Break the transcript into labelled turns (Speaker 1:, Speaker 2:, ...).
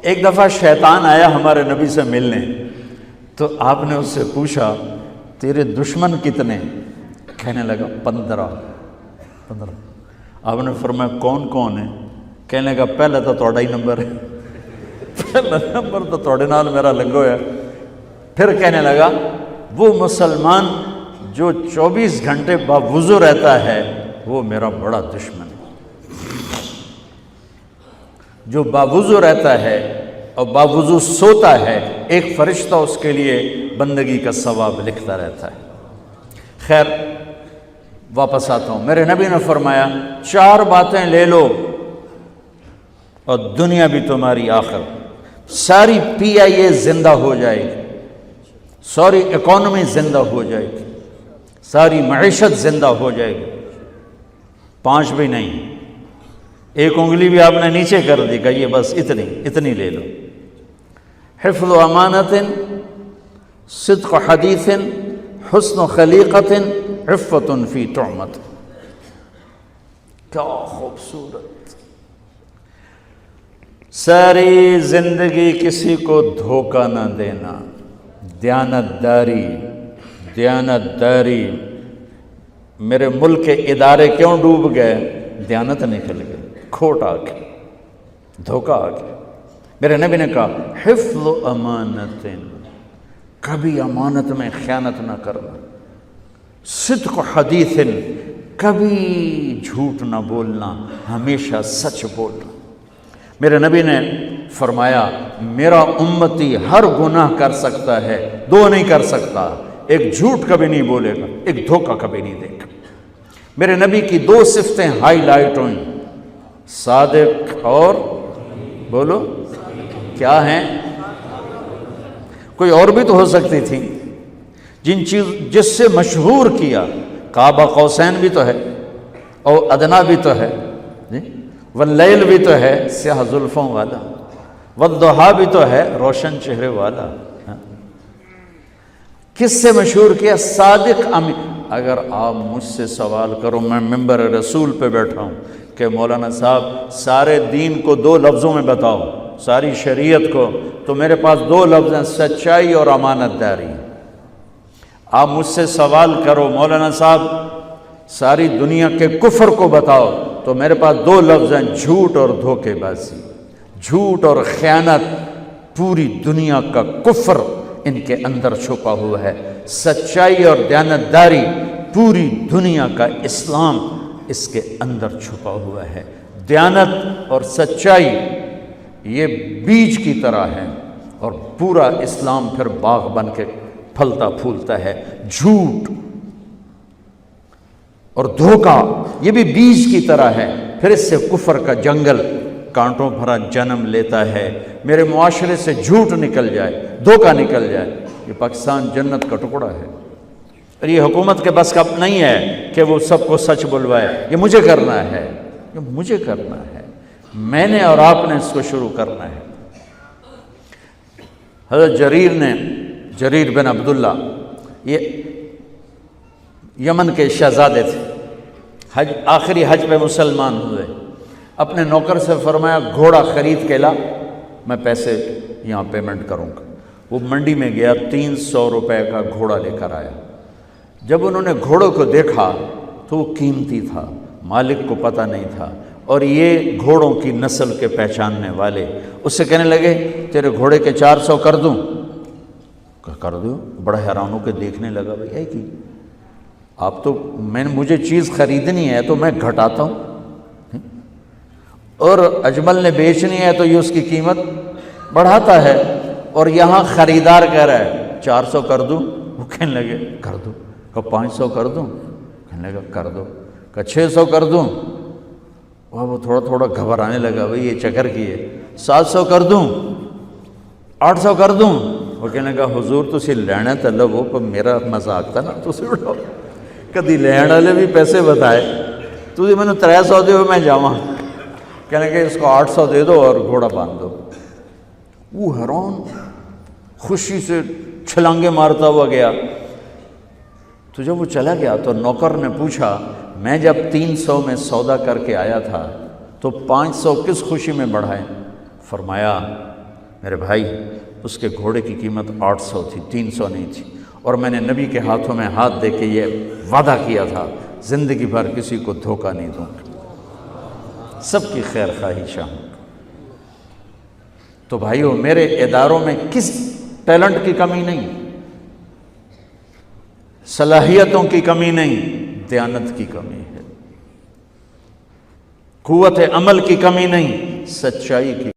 Speaker 1: ایک دفعہ شیطان آیا ہمارے نبی سے ملنے، تو آپ نے اس سے پوچھا تیرے دشمن کتنے؟ کہنے لگا 15۔ آپ نے فرمایا کون کون ہے؟ کہنے لگا پہلا تو تھوڑا ہی نمبر ہے، پہلا نمبر تو تھوڑے نال میرا لگو ہے۔ پھر کہنے لگا وہ مسلمان جو 24 گھنٹے باوضو رہتا ہے وہ میرا بڑا دشمن ہے۔ جو باوضو رہتا ہے اور باوضو سوتا ہے، ایک فرشتہ اس کے لیے بندگی کا ثواب لکھتا رہتا ہے۔ خیر واپس آتا ہوں، میرے نبی نے فرمایا 4 باتیں لے لو اور دنیا بھی تمہاری آخر، ساری PIA زندہ ہو جائے گی، ساری اکانومی زندہ ہو جائے گی، ساری معیشت زندہ ہو جائے گی۔ 5 بھی نہیں، ایک انگلی بھی آپ نے نیچے کر دی، کہ یہ بس اتنی لے لو۔ حفظ امانت، صدق حدیث، حسن خلیقت، عفت فی طعمت۔ کیا خوبصورت! ساری زندگی کسی کو دھوکہ نہ دینا، دیانت داری۔ میرے ملک کے ادارے کیوں ڈوب گئے؟ دیانت نکل گئی، کھوٹ آ گئی، دھوکہ آ گیا۔ میرے نبی نے کہا حفظ امانت، کبھی امانت میں خیانت نہ کرنا، صدق حدیث، کبھی جھوٹ نہ بولنا، ہمیشہ سچ بولنا۔ میرے نبی نے فرمایا میرا امتی ہر گناہ کر سکتا ہے، 2 نہیں کر سکتا، ایک جھوٹ کبھی نہیں بولے گا، ایک دھوکہ کبھی نہیں دے گا۔ میرے نبی کی 2 صفتیں ہائی لائٹ ہوئیں، صادق اور بولو کیا ہیں؟ کوئی اور بھی تو ہو سکتی تھی، جس سے مشہور کیا، کعبہ قوسین بھی تو ہے، اور ادنا بھی تو ہے، واللیل بھی تو ہے سیاہ زلفوں والا، والضحیٰ بھی تو ہے روشن چہرے والا۔ کس سے مشہور کیا؟ صادق امین۔ اگر آپ مجھ سے سوال کرو، میں ممبر رسول پہ بیٹھا ہوں کہ مولانا صاحب سارے دین کو 2 لفظوں میں بتاؤ، ساری شریعت کو، تو میرے پاس 2 لفظ ہیں، سچائی اور امانت داری۔ آپ مجھ سے سوال کرو مولانا صاحب ساری دنیا کے کفر کو بتاؤ، تو میرے پاس 2 لفظ ہیں، جھوٹ اور دھوکے بازی۔ جھوٹ اور خیانت، پوری دنیا کا کفر ان کے اندر چھپا ہوا ہے، سچائی اور دیانتداری، پوری دنیا کا اسلام اس کے اندر چھپا ہوا ہے۔ دیانت اور سچائی یہ بیج کی طرح ہے، اور پورا اسلام پھر باغ بن کے پھلتا پھولتا ہے۔ جھوٹ اور دھوکہ یہ بھی بیج کی طرح ہے، پھر اس سے کفر کا جنگل کانٹوں بھرا جنم لیتا ہے۔ میرے معاشرے سے جھوٹ نکل جائے، دھوکہ نکل جائے، یہ پاکستان جنت کا ٹکڑا ہے۔ اور یہ حکومت کے بس کا نہیں ہے کہ وہ سب کو سچ بلوائے، یہ مجھے کرنا ہے، یہ مجھے کرنا ہے، میں نے اور آپ نے اس کو شروع کرنا ہے۔ حضرت جریر بن عبداللہ یہ یمن کے شہزادے تھے، آخری حج پہ مسلمان ہوئے۔ اپنے نوکر سے فرمایا گھوڑا خرید کے لا، میں پیسے یہاں پیمنٹ کروں گا۔ وہ منڈی میں گیا، 300 روپے کا گھوڑا لے کر آیا۔ جب انہوں نے گھوڑوں کو دیکھا تو وہ قیمتی تھا، مالک کو پتہ نہیں تھا، اور یہ گھوڑوں کی نسل کے پہچاننے والے اس سے کہنے لگے تیرے گھوڑے کے 400 کر دوں؟ کر دو۔ بڑا حیران ہو کے دیکھنے لگا، بھائی ہے کہ آپ تو مجھے چیز خریدنی ہے تو میں گھٹاتا ہوں، اور اجمل نے بیچنی ہے تو یہ اس کی قیمت بڑھاتا ہے، اور یہاں خریدار کہہ رہا ہے 400 کر دوں؟ وہ کہنے لگے کر دو۔ کہ 500 کر دوں؟ کہنے لگا کر دو۔ کہ 600 کر دوں؟ وہ تھوڑا تھوڑا گھبرانے لگا، بھائی یہ چکر کی ہے۔ 700 کر دوں؟ 800 کر دوں؟ وہ کہنے لگا حضور تسی لینا تو لو، پر میرا مذاق تھا نا، تسی اڑاؤ، کدی لین والے بھی پیسے بتائے، تسی میں نے 300 دے میں جاواں۔ کہنے کہ اس کو 800 دے دو اور گھوڑا باندھ دو۔ وہ حیران، خوشی سے چھلانگے مارتا ہوا گیا۔ تو جب وہ چلا گیا تو نوکر نے پوچھا میں جب 300 میں سودا کر کے آیا تھا تو 500 کس خوشی میں بڑھائے؟ فرمایا میرے بھائی اس کے گھوڑے کی قیمت 800 تھی، 300 نہیں تھی، اور میں نے نبی کے ہاتھوں میں ہاتھ دے کے یہ وعدہ کیا تھا زندگی بھر کسی کو دھوکہ نہیں دوں گا، سب کی خیر خواہی چاہوں گا۔ تو بھائیو میرے اداروں میں کس ٹیلنٹ کی کمی نہیں، صلاحیتوں کی کمی نہیں، دیانت کی کمی ہے، قوت عمل کی کمی نہیں، سچائی کی